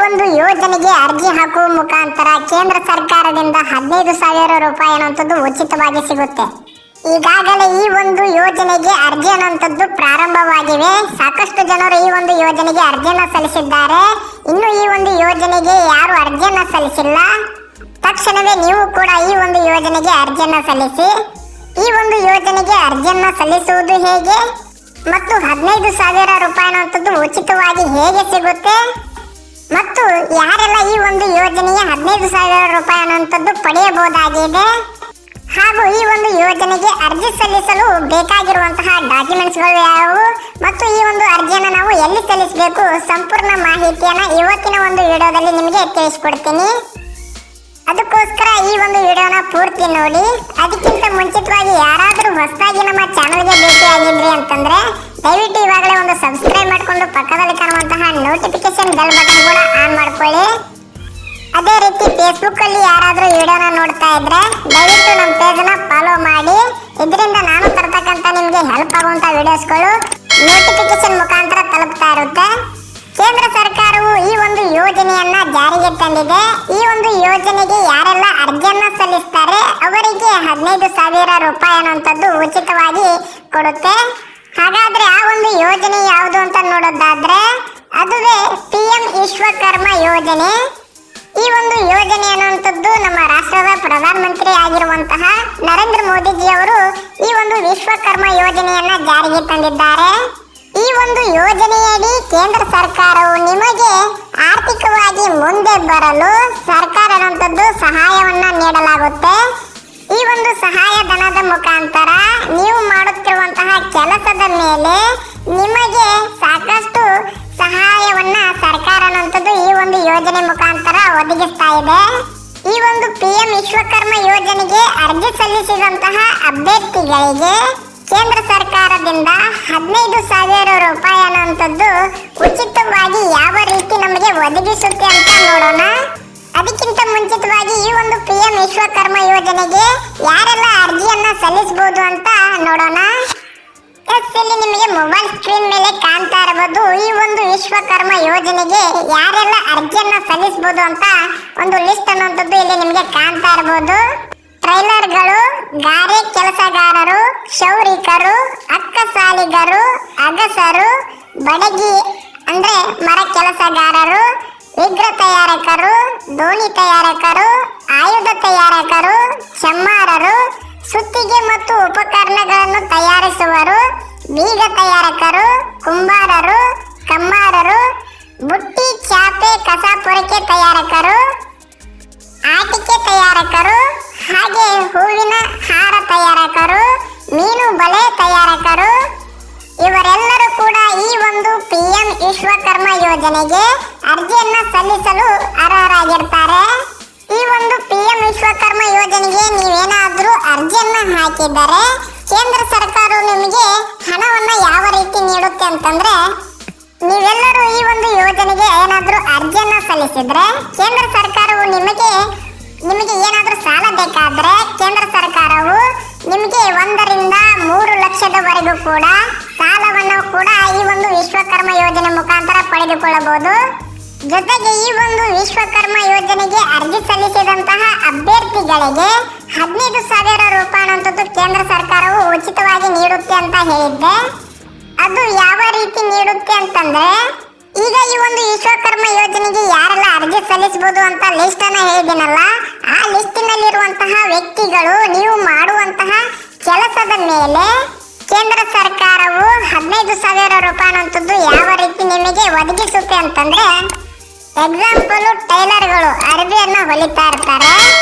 ಒಂದು ಯೋಜನೆಗೆ ಅರ್ಜಿ ಹಾಕುವ ಮುಖಾಂತರ ಕೇಂದ್ರ ಸರ್ಕಾರದಿಂದ 15,000 ರೂಪಾಯಿ ಅನ್ನುವಂಥದ್ದು ಉಚಿತವಾಗಿ ಸಿಗುತ್ತೆ. ಈಗಾಗಲೇ ಈ ಒಂದು ಯೋಜನೆಗೆ ಅರ್ಜಿ ಅನ್ನುವಂಥದ್ದು ಪ್ರಾರಂಭವಾಗಿವೆ. ಸಾಕಷ್ಟು ಜನರು ಈ ಒಂದು ಯೋಜನೆಗೆ ಅರ್ಜಿಯನ್ನು ಸಲ್ಲಿಸಿದ್ದಾರೆ. ಇನ್ನು ಈ ಒಂದು ಯೋಜನೆಗೆ ಯಾರು ಅರ್ಜಿಯನ್ನು ಸಲ್ಲಿಸಿಲ್ಲ, ತಕ್ಷಣವೇ ನೀವು ಕೂಡ ಈ ಒಂದು ಯೋಜನೆಗೆ ಅರ್ಜಿಯನ್ನು ಸಲ್ಲಿಸಿ. ಈ ಒಂದು ಯೋಜನೆಗೆ ಅರ್ಜಿಯನ್ನು ಸಲ್ಲಿಸುವುದು ಹೇಗೆ ಮತ್ತು 15,000 ರೂಪಾಯಿ ಅನ್ನುವಂಥದ್ದು ಉಚಿತವಾಗಿ ಹೇಗೆ ಸಿಗುತ್ತೆ ಮತ್ತು ಯಾರೆಲ್ಲ ಈ ಒಂದು ಯೋಜನೆಯ 15,000 ರೂಪಾಯಿ ಅನ್ನುವಂಥದ್ದು ಪಡೆಯಬಹುದಾಗಿದೆ ಹಾಗೂ ಈ ಒಂದು ಯೋಜನೆಗೆ ಅರ್ಜಿ ಸಲ್ಲಿಸಲು ಬೇಕಾಗಿರುವಂತಹ ಡಾಕ್ಯುಮೆಂಟ್ಸ್ಗಳು ಯಾವುವು ಮತ್ತು ಈ ಒಂದು ಅರ್ಜಿಯನ್ನು ನಾವು ಎಲ್ಲಿ ಸಲ್ಲಿಸಬೇಕು ಸಂಪೂರ್ಣ ಮಾಹಿತಿಯನ್ನು ಇವತ್ತಿನ ಒಂದು ವಿಡಿಯೋದಲ್ಲಿ ನಿಮಗೆ ತಿಳಿಸ್ಕೊಡ್ತೀನಿ. ಅದಕ್ಕೋಸ್ಕರ ಈ ಒಂದು ವಿಡಿಯೋನ ಪೂರ್ತಿ ನೋಡಿ. ಅದಕ್ಕಿಂತ ಮುಂಚಿತವಾಗಿ ಯಾರಾದರೂ ಹೊಸದಾಗಿ ನಮ್ಮ ಚಾನಲ್ಗೆ ಭೇಟಿಯಾಗಿದ್ರಿ ಅಂತಂದ್ರೆ ದಯವಿಟ್ಟು ಇವಾಗಲೇ ಒಂದು ಸಬ್ಸ್ಕ್ರೈಬ್ ಮಾಡಿಕೊಂಡು ಪಕ್ಕದಲ್ಲಿ ಕಾಣುವಂತಹ ನೋಟಿಫಿಕೇಶನ್ ಬೆಲ್ ಬಟನ್ ಕೂಡ ಆನ್ ಮಾಡ್ಕೊಳ್ಳಿ. ಅದೇ ರೀತಿ ಫೇಸ್ಬುಕ್ ಅಲ್ಲಿ ಯಾರಾದರೂ ವಿಡಿಯೋನ ನೋಡ್ತಾ ಇದ್ರೆ ದಯವಿಟ್ಟು ನಮ್ಮ ಪೇಜನ್ನ ಫಾಲೋ ಮಾಡಿ. ಇದರಿಂದ ನಾನು ತರ್ತಕ್ಕಂಥ ನಿಮಗೆ ಹೆಲ್ಪ್ ಆಗುವಂತ ವಿಡಿಯೋಸ್ಗಳು ನೋಟಿಫಿಕೇಶನ್ ಮುಖಾಂತರ ತಲುಪ್ತಾ ಇರುತ್ತೆ. ಕೇಂದ್ರ ಸರ್ಕಾರವು ಈ ಒಂದು ಯೋಜನೆಯನ್ನ ಜಾರಿಗೆ ತಂದಿದೆ. ಈ ಒಂದು ಯೋಜನೆಗೆ ಯಾರೆಲ್ಲ ಅರ್ಜಿಯನ್ನ ಸಲ್ಲಿಸ್ತಾರೆ ಅವರಿಗೆ 15,000 ರೂಪಾಯಿ ಅನ್ನುವಂಥದ್ದು ಉಚಿತವಾಗಿ ಕೊಡುತ್ತೆ. ಹಾಗಾದ್ರೆ ಆ ಒಂದು ಯೋಜನೆ ಯಾವುದು ಅಂತ ನೋಡೋದಾದ್ರೆ ಅದುವೇ PM ವಿಶ್ವಕರ್ಮ ಯೋಜನೆ. ಈ ಒಂದು ಯೋಜನೆ ಅನ್ನುವಂಥದ್ದು ನಮ್ಮ ರಾಷ್ಟ್ರದ ಪ್ರಧಾನಮಂತ್ರಿ ಆಗಿರುವಂತಹ ನರೇಂದ್ರ ಮೋದಿಜಿ ಅವರು ಈ ಒಂದು ವಿಶ್ವಕರ್ಮ ಯೋಜನೆಯನ್ನ ಜಾರಿಗೆ ತಂದಿದ್ದಾರೆ. ಈ ಒಂದು ಯೋಜನೆಯಡಿ ಕೇಂದ್ರ ಸರ್ಕಾರವು ನಿಮಗೆ ಆರ್ಥಿಕವಾಗಿ ಮುಂದೆ ಬರಲು ಸರ್ಕಾರ ಅನ್ನುವಂಥದ್ದು ಸಹಾಯವನ್ನ ನೀಡಲಾಗುತ್ತೆ. ಈ ಒಂದು ಸಹಾಯಧನದ ಮುಖಾಂತರ ನೀವು ಮಾಡುತ್ತಿರುವಂತಹ ಕೆಲಸದ ಮೇಲೆ ನಿಮಗೆ ಸಾಕಷ್ಟು ಸಹಾಯವನ್ನ ಸರ್ಕಾರ ಅನ್ನುವಂಥದ್ದು ಈ ಒಂದು ಯೋಜನೆ ಮುಖಾಂತರ ಒದಗಿಸ್ತಾ ಇದೆ. ಈ ಒಂದು PM ವಿಶ್ವಕರ್ಮ ಯೋಜನೆಗೆ ಅರ್ಜಿ ಸಲ್ಲಿಸಿದಂತಹ ಅಭ್ಯರ್ಥಿಗಳಿಗೆ ಕೇಂದ್ರ ಸರ್ಕಾರದಿಂದ 15,000 ರೂಪಾಯಿ ಅನ್ನುವಂಥದ್ದು ಉಚಿತವಾಗಿ ಯಾವ ರೀತಿ ನಮಗೆ ಒದಗಿಸುತ್ತೆ ಅಂತ ನೋಡೋಣ. ಅದಕ್ಕಿಂತ ಮುಂಚಿತವಾಗಿ ಈ ಒಂದು PM ವಿಶ್ವಕರ್ಮ ಯೋಜನೆಗೆ ಯಾರೆಲ್ಲ ಅರ್ಜಿಯನ್ನ ಸಲ್ಲಿಸಬಹುದು ಅಂತ ನೋಡೋಣ. ಇಲ್ಲಿ ನಿಮಗೆ ಮೊಬೈಲ್ ಸ್ಕ್ರೀನ್ ಮೇಲೆ ಕಾಣ್ತಾ ಇರಬಹುದು ಈ ಒಂದು ವಿಶ್ವಕರ್ಮ ಯೋಜನೆಗೆ ಯಾರೆಲ್ಲ ಅರ್ಜಿಯನ್ನ ಸಲ್ಲಿಸಬಹುದು ಅಂತ ಒಂದು ಲಿಸ್ಟ್ ಅನ್ನುವಂಥದ್ದು ಇಲ್ಲಿ ನಿಮಗೆ ಕಾಣ್ತಾ ಇರಬಹುದು. ಟ್ರೈಲರ್ಗಳು, ಗಾರೆ ಕೆಲಸಗಾರರು, ಕ್ಷೌರಿಕರು, ಅಕ್ಕಸಾಲಿಗರು, ಅಗಸರು, ಬಡಗಿ ಅಂದ್ರೆ ಮರ ಕೆಲಸಗಾರರು, ವಿಗ್ರಹ ತಯಾರಕರು, ದೋಣಿ ತಯಾರಕರು, ಆಯುಧ ತಯಾರಕರು, ಚಮ್ಮಾರರು, ಸುತ್ತಿಗೆ ಮತ್ತು ಉಪಕರಣಗಳನ್ನು ತಯಾರಿಸುವರು, ಬೀಗ ತಯಾರಕರು, ಕುಂಬಾರರು, ಕಮ್ಮಾರರು, ಬುಟ್ಟಿ ಚಾಪೆ ಕಸ ಪೊರಕೆ ತಯಾರಕರು, ಆಟಿಕೆ ತಯಾರಕರು, ಹಾಗೆ ಹೂವಿನ ಹಾರ ತಯಾರಕರು, ಮೀನು ಬಲೆ ತಯಾರಕರು, ಇವರೆಲ್ಲರೂ ಕೂಡ ಈ ಒಂದು PM ವಿಶ್ವಕರ್ಮ ಯೋಜನೆಗೆ ಅರ್ಜಿಯನ್ನ ಸಲ್ಲಿಸಲು ಅರ್ಹರಾಗಿರ್ತಾರೆ. ಈ ಒಂದು PM ವಿಶ್ವಕರ್ಮ ಯೋಜನೆಗೆ ನೀವೇನಾದ್ರೂ ಅರ್ಜಿಯನ್ನ ಹಾಕಿದರೆ ಕೇಂದ್ರ ಸರ್ಕಾರವು ನಿಮಗೆ ಹಣವನ್ನ ಯಾವ ರೀತಿ ನೀಡುತ್ತೆ ಅಂತಂದ್ರೆ ನೀವೆಲ್ಲರೂ ಈ ಒಂದು ಯೋಜನೆಗೆ ಏನಾದ್ರೂ ಅರ್ಜಿಯನ್ನ ಸಲ್ಲಿಸಿದ್ರೆ ಕೇಂದ್ರ ಸರ್ಕಾರವು ನಿಮಗೆ ಏನಾದ್ರೂ ಸಾಲ ಬೇಕಾದ್ರೆ ಕೇಂದ್ರ ಸರ್ಕಾರವು ನಿಮಗೆ 1 ರಿಂದ 3 ಲಕ್ಷದವರೆಗೂ ಕೂಡ ಸಾಲವನ್ನು ಕೂಡ ಈ ಒಂದು ವಿಶ್ವಕರ್ಮ ಯೋಜನೆ ಮುಖಾಂತರ ಪಡೆದುಕೊಳ್ಳಬಹುದು. ಜೊತೆಗೆ ಈ ಒಂದು ವಿಶ್ವಕರ್ಮ ಯೋಜನೆಗೆ ಅರ್ಜಿ ಸಲ್ಲಿಸಿದಂತಹ ಅಭ್ಯರ್ಥಿಗಳಿಗೆ 15,000 ರೂಪಾಯಿ ಅನ್ನುವಂಥದ್ದು ಕೇಂದ್ರ ಸರ್ಕಾರವು ಉಚಿತವಾಗಿ ನೀಡುತ್ತೆ ಅಂತ ಹೇಳಿದ್ದೆ. ಅದು ಯಾವ ರೀತಿ ನೀಡುತ್ತೆ ಅಂತಂದ್ರೆ ಈಗ ಈ ಒಂದು ವಿಶ್ವಕರ್ಮ ಯೋಜನೆಗೆ ಯಾರೆಲ್ಲ ಅರ್ಜಿ ಸಲ್ಲಿಸಬಹುದು ಅಂತ ಲಿಸ್ಟ್ ಅನ್ನ ಹೇಳಿದ್ದೀನಲ್ಲ, ಆ ಲಿಸ್ಟಿನಲ್ಲಿರುವಂತಹ ವ್ಯಕ್ತಿಗಳು ನೀವು ಮಾಡುವಂತಹ ಕೆಲಸದ ಮೇಲೆ ಕೇಂದ್ರ ಸರ್ಕಾರವು 15,000 ರೂಪಾಯಿ ಅನ್ನುವಂಥದ್ದು ಯಾವ ರೀತಿ ನಿಮಗೆ ಒದಗಿಸುತ್ತೆ ಅಂತಂದ್ರೆ ಎಕ್ಸಾಂಪಲ್ ಟೈಲರ್ಗಳು ಅರಬಿಯನ್ನ ಹೊಲಿತಾ ಇರ್ತಾರೆ.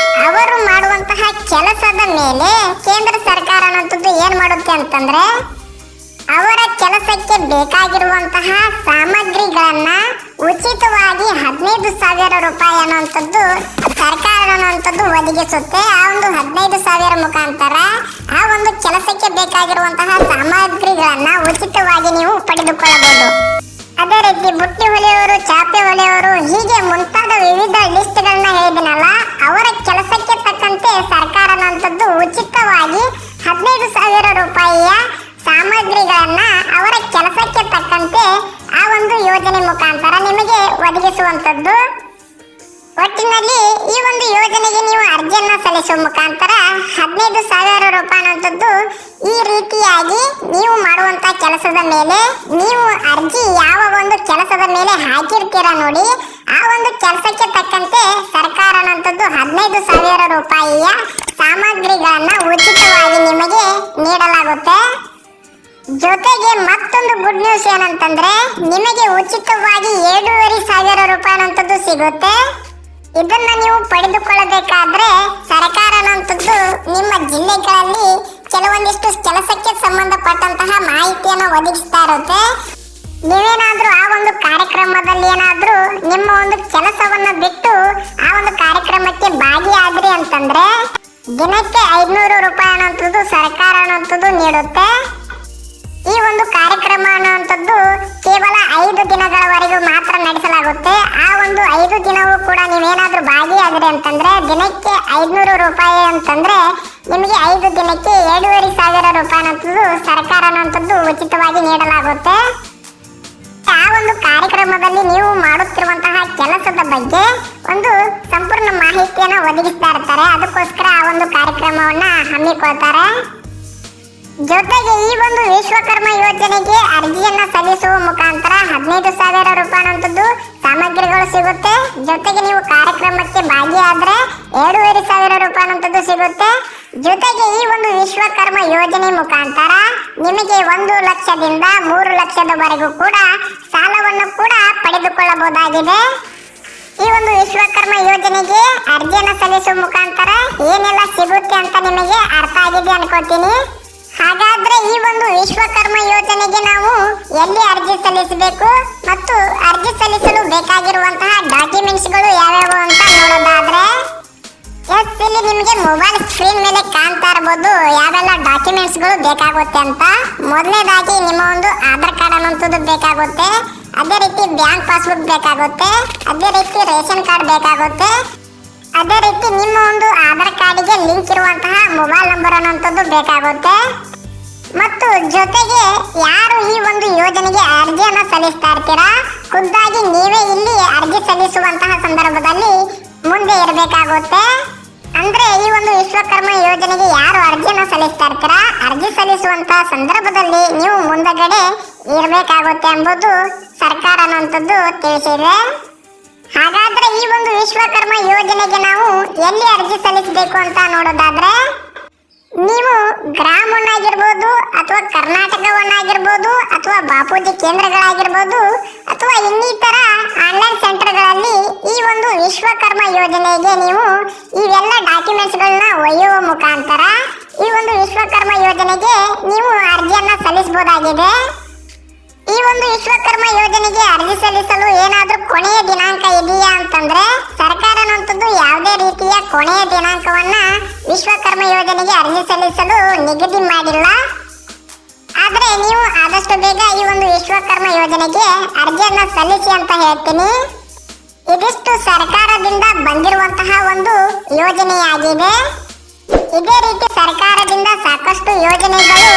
ಅವರು ಮಾಡುವಂತಹ ಕೆಲಸದ ಮೇಲೆ ಕೇಂದ್ರ ಸರ್ಕಾರ ಅನ್ನುವಂಥದ್ದು ಏನ್ ಮಾಡುತ್ತೆ ಅಂತಂದ್ರೆ ಅವರ ಕೆಲಸಕ್ಕೆ ಬೇಕಾಗಿರುವಂತಹ ಸಾಮಗ್ರಿಗಳನ್ನ ಉಚಿತವಾಗಿ 15,000 ರೂಪಾಯಿ ಅನ್ನುವಂಥದ್ದು ಸರ್ಕಾರ ಅನ್ನುವಂಥದ್ದು ಒದಗಿಸುತ್ತೆ. ಆ ಒಂದು 15,000 ಮುಖಾಂತರ ಆ ಒಂದು ಕೆಲಸಕ್ಕೆ ಬೇಕಾಗಿರುವಂತಹ ಸಾಮಗ್ರಿಗಳನ್ನ ಉಚಿತವಾಗಿ ನೀವು ಪಡೆದುಕೊಳ್ಳಬಹುದು. ಅದೇ ರೀತಿ ಬುಟ್ಟಿ ಹೊಲೆಯವರು, ಚಾಪೆ ಹೊಲೆಯವರು, ಹೀಗೆ ಮುಂತಾದ ವಿವಿಧ ಲಿಸ್ಟ್ಗಳನ್ನ ಹೇಳಿದನಲ್ಲ, ಅವರ ಕೆಲಸಕ್ಕೆ ತಕ್ಕಂತೆ ಸರ್ಕಾರ ಅನ್ನುವಂಥದ್ದು ಉಚಿತವಾಗಿ 15,000 ರೂಪಾಯಿಯ ಸಾಮಗ್ರಿಗಳನ್ನ ಅವರ ಕೆಲಸಕ್ಕೆ ತಕ್ಕಂತೆ ಆ ಒಂದು ಯೋಜನೆ ಮುಖಾಂತರ ನಿಮಗೆ ಒದಗಿಸುವಂಥದ್ದು. ಯೋಜನೆಗೆ ನೀವು ಅರ್ಜಿಯನ್ನ ಸಲ್ಲಿಸುವ ಮುಖಾಂತರ 15,000 ರೂಪಾಯಿ ಅನ್ನುವಂಥದ್ದು ಈ ರೀತಿಯಾಗಿ ನೀವು ಮಾಡುವಂತ ಕೆಲಸದ ಮೇಲೆ, ನೀವು ಅರ್ಜಿ ಯಾವ ಒಂದು ಕೆಲಸದ ಮೇಲೆ ಹಾಕಿರ್ತೀರಾ ನೋಡಿ, ಆ ಒಂದು ಕೆಲಸಕ್ಕೆ ತಕ್ಕಂತೆ ಸರ್ಕಾರ ಅನ್ನುವಂಥದ್ದು 15,000 ರೂಪಾಯಿಯ ಸಾಮಗ್ರಿಗಳನ್ನ ಉಚಿತವಾಗಿ ನಿಮಗೆ ನೀಡಲಾಗುತ್ತೆ. ಜೊತೆಗೆ ಮತ್ತೊಂದು ಗುಡ್ ನ್ಯೂಸ್ ಏನಂತಂದ್ರೆ, ನಿಮಗೆ ಉಚಿತವಾಗಿ 7,500 ರೂಪಾಯಿ ಅನ್ನುವಂಥದ್ದು ಸಿಗುತ್ತೆ. ಇದನ್ನ ನೀವು ಪಡೆದುಕೊಳ್ಳಬೇಕಾದ್ರೆ ಸರ್ಕಾರ ಅನ್ನುವಂಥದ್ದು ನಿಮ್ಮ ಜಿಲ್ಲೆಗಳಲ್ಲಿ ಕೆಲವೊಂದಿಷ್ಟು ಕೆಲಸಕ್ಕೆ ಸಂಬಂಧಪಟ್ಟಂತಹ ಮಾಹಿತಿಯನ್ನು ಒದಗಿಸ್ತಾ ಇರುತ್ತೆ. ನೀವೇನಾದ್ರೂ ಆ ಒಂದು ಕಾರ್ಯಕ್ರಮದಲ್ಲಿ ಏನಾದ್ರೂ ನಿಮ್ಮ ಒಂದು ಕೆಲಸವನ್ನ ಬಿಟ್ಟು ಆ ಒಂದು ಕಾರ್ಯಕ್ರಮಕ್ಕೆ ಭಾಗಿಯಾದ್ರಿ ಅಂತಂದ್ರೆ ದಿನಕ್ಕೆ 500 ರೂಪಾಯಿ ಅನ್ನುವಂಥದ್ದು ಸರ್ಕಾರ ಅನ್ನುವಂಥದ್ದು ನೀಡುತ್ತೆ. ಈ ಒಂದು ಕಾರ್ಯಕ್ರಮ ಅನ್ನುವಂಥದ್ದು ಕೇವಲ 5 ದಿನಗಳವರೆಗೂ ಮಾತ್ರ ನಡೆಸಲಾಗುತ್ತೆ. ಆ ಒಂದು 5 ದಿನವೂ ಕೂಡ ನೀವೇನಾದ್ರೂ ಭಾಗಿಯಾದ್ರಿ ಅಂತಂದ್ರೆ ದಿನಕ್ಕೆ 500 ರೂಪಾಯಿ ಅಂತಂದ್ರೆ ನಿಮಗೆ 5 ದಿನಕ್ಕೆ 7,500 ರೂಪಾಯಿ ಅನ್ನುವಂಥದ್ದು ಸರ್ಕಾರ ಅನ್ನುವಂಥದ್ದು ಉಚಿತವಾಗಿ ನೀಡಲಾಗುತ್ತೆ. ಆ ಒಂದು ಕಾರ್ಯಕ್ರಮದಲ್ಲಿ ನೀವು ಮಾಡುತ್ತಿರುವಂತಹ ಕೆಲಸದ ಬಗ್ಗೆ ಒಂದು ಸಂಪೂರ್ಣ ಮಾಹಿತಿಯನ್ನು ಒದಗಿಸ್ತಾ ಇರ್ತಾರೆ. ಅದಕ್ಕೋಸ್ಕರ ಆ ಒಂದು ಕಾರ್ಯಕ್ರಮವನ್ನ ಹಮ್ಮಿಕೊಳ್ತಾರೆ. ಜೊತೆಗೆ ಈ ಒಂದು ವಿಶ್ವಕರ್ಮ ಯೋಜನೆಗೆ ಅರ್ಜಿಯನ್ನ ಸಲ್ಲಿಸುವ ಮುಖಾಂತರ 15,000 ರೂಪಾಯಿ ಅನ್ನುವಂಥದ್ದು ಸಾಮಗ್ರಿಗಳು ಸಿಗುತ್ತೆ. ಜೊತೆಗೆ ನೀವು ಕಾರ್ಯಕ್ರಮಕ್ಕೆ ಭಾಗಿಯಾದ್ರೆ 7,500 ರೂಪಾಯಿ ಅನ್ನುವಂಥದ್ದು ಸಿಗುತ್ತೆ. ಜೊತೆಗೆ ಈ ಒಂದು ವಿಶ್ವಕರ್ಮ ಯೋಜನೆ ಮುಖಾಂತರ ನಿಮಗೆ 1 ಲಕ್ಷದಿಂದ 3 ಲಕ್ಷದವರೆಗೂ ಕೂಡ ಸಾಲವನ್ನು ಕೂಡ ಪಡೆದುಕೊಳ್ಳಬಹುದಾಗಿದೆ. ಈ ಒಂದು ವಿಶ್ವಕರ್ಮ ಯೋಜನೆಗೆ ಅರ್ಜಿಯನ್ನು ಸಲ್ಲಿಸುವ ಮುಖಾಂತರ ಏನೆಲ್ಲ ಸಿಗುತ್ತೆ ಅಂತ ನಿಮಗೆ ಅರ್ಥ ಆಗಿದೆ ಅನ್ಕೋತೀನಿ. ಹಾಗಾದ್ರೆ ಈ ಒಂದು ವಿಶ್ವಕರ್ಮ ಯೋಜನೆಗೆ ನಾವು ಎಲ್ಲಿ ಅರ್ಜಿ ಸಲ್ಲಿಸಬೇಕು ಮತ್ತು ಅರ್ಜಿ ಸಲ್ಲಿಸಲು ಬೇಕಾಗಿರುವಂತಹ ಡಾಕ್ಯುಮೆಂಟ್ಸ್ಗಳು ಯಾವ್ಯಾವು ಅಂತ ನೋಡೋದಾದ್ರೆ, ಇಲ್ಲಿ ನಿಮಗೆ ಮೊಬೈಲ್ ಸ್ಕ್ರೀನ್ ಮೇಲೆ ಕಾಣ್ತಾ ಇರಬಹುದು ಯಾವೆಲ್ಲ ಡಾಕ್ಯುಮೆಂಟ್ಸ್ಗಳು ಬೇಕಾಗುತ್ತೆ ಅಂತ. ಮೊದಲನೇದಾಗಿ ನಿಮ್ಮ ಒಂದು ಆಧಾರ್ ಕಾರ್ಡ್ ಅನ್ನುವಂಥದ್ದು ಬೇಕಾಗುತ್ತೆ. ಅದೇ ರೀತಿ ಬ್ಯಾಂಕ್ ಪಾಸ್ಬುಕ್ ಬೇಕಾಗುತ್ತೆ. ಅದೇ ರೀತಿ ರೇಷನ್ ಕಾರ್ಡ್ ಬೇಕಾಗುತ್ತೆ. ಅದೇ ರೀತಿ ನಿಮ್ಮ ಒಂದು ಆಧಾರ್ ಕಾರ್ಡಿಗೆ ಲಿಂಕ್ ಇರುವಂತಹ ಮೊಬೈಲ್ ನಂಬರ್ ಅನ್ನುವಂಥದ್ದು ಬೇಕಾಗುತ್ತೆ. ಮತ್ತು ಜೊತೆಗೆ ಯಾರು ಈ ಒಂದು ಯೋಜನೆಗೆ ಅರ್ಜಿಯನ್ನ ಸಲ್ಲಿಸ್ತಾ ಇರ್ತೀರಾ, ಖುದ್ದಾಗಿ ನೀವೇ ಇಲ್ಲಿ ಅರ್ಜಿ ಸಲ್ಲಿಸುವಂತಹ ಸಂದರ್ಭದಲ್ಲಿ ಮುಂದೆ ಇರಬೇಕಾಗುತ್ತೆ. ಅಂದ್ರೆ ಈ ಒಂದು ವಿಶ್ವಕರ್ಮ ಯೋಜನೆಗೆ ಯಾರು ಅರ್ಜಿಯನ್ನ ಸಲ್ಲಿಸ್ತಾ ಇರ್ತೀರಾ, ಅರ್ಜಿ ಸಲ್ಲಿಸುವಂತಹ ಸಂದರ್ಭದಲ್ಲಿ ನೀವು ಮುಂದಗಡೆ ಇರಬೇಕಾಗುತ್ತೆ ಎಂಬುದು ಸರ್ಕಾರ ಅನ್ನುವಂಥದ್ದು ತಿಳಿಸಿದೆ. ಹಾಗಾದ್ರೆ ಈ ಒಂದು ವಿಶ್ವಕರ್ಮ ಯೋಜನೆಗೆ ನಾವು ಎಲ್ಲಿ ಅರ್ಜಿ ಸಲ್ಲಿಸಬೇಕು ಅಂತ ನೋಡೋದಾದ್ರೆ, ನೀವು ಗ್ರಾಮವನ್ನಾಗಿರ್ಬೋದು ಅಥವಾ ಕರ್ನಾಟಕವನ್ನಾಗಿರ್ಬೋದು ಅಥವಾ ಬಾಪೂಜಿ ಕೇಂದ್ರಗಳಾಗಿರ್ಬೋದು ಅಥವಾ ಇನ್ನಿತರ ಆನ್ಲೈನ್ ಸೆಂಟರ್ಗಳಲ್ಲಿ ಈ ಒಂದು ವಿಶ್ವಕರ್ಮ ಯೋಜನೆಗೆ ನೀವು ಇವೆಲ್ಲ ಡಾಕ್ಯುಮೆಂಟ್ಸ್ಗಳನ್ನ ಒಯ್ಯುವ ಮುಖಾಂತರ ಈ ಒಂದು ವಿಶ್ವಕರ್ಮ ಯೋಜನೆಗೆ ನೀವು ಅರ್ಜಿಯನ್ನ ಸಲ್ಲಿಸಬಹುದಾಗಿದೆ. ಈ ಒಂದು ವಿಶ್ವಕರ್ಮ ಯೋಜನೆಗೆ ಅರ್ಜಿ ಸಲ್ಲಿಸಲು ಏನಾದ್ರೂ ಕೊನೆಯ ದಿನಾಂಕ ಇದೆಯಾ ಅಂತಂದ್ರೆ ಸರ್ಕಾರ ಅನ್ನುವಂಥದ್ದು ಯಾವುದೇ ರೀತಿಯ ಕೊನೆಯ ದಿನಾಂಕವನ್ನ ವಿಶ್ವಕರ್ಮ ಯೋಜನೆಗೆ ಅರ್ಜಿ ಸಲ್ಲಿಸಲು ನಿಗದಿ ಮಾಡಿಲ್ಲ. ಆದ್ರೆ ನೀವು ಆದಷ್ಟು ಬೇಗ ಈ ಒಂದು ವಿಶ್ವಕರ್ಮ ಯೋಜನೆಗೆ ಅರ್ಜಿಯನ್ನ ಸಲ್ಲಿಸಿ ಅಂತ ಹೇಳ್ತೀನಿ. ಇದಿಷ್ಟು ಸರ್ಕಾರದಿಂದ ಬಂದಿರುವಂತಹ ಒಂದು ಯೋಜನೆಯಾಗಿದೆ. ಇದೇ ರೀತಿ ಸರ್ಕಾರದಿಂದ ಸಾಕಷ್ಟು ಯೋಜನೆಗಳು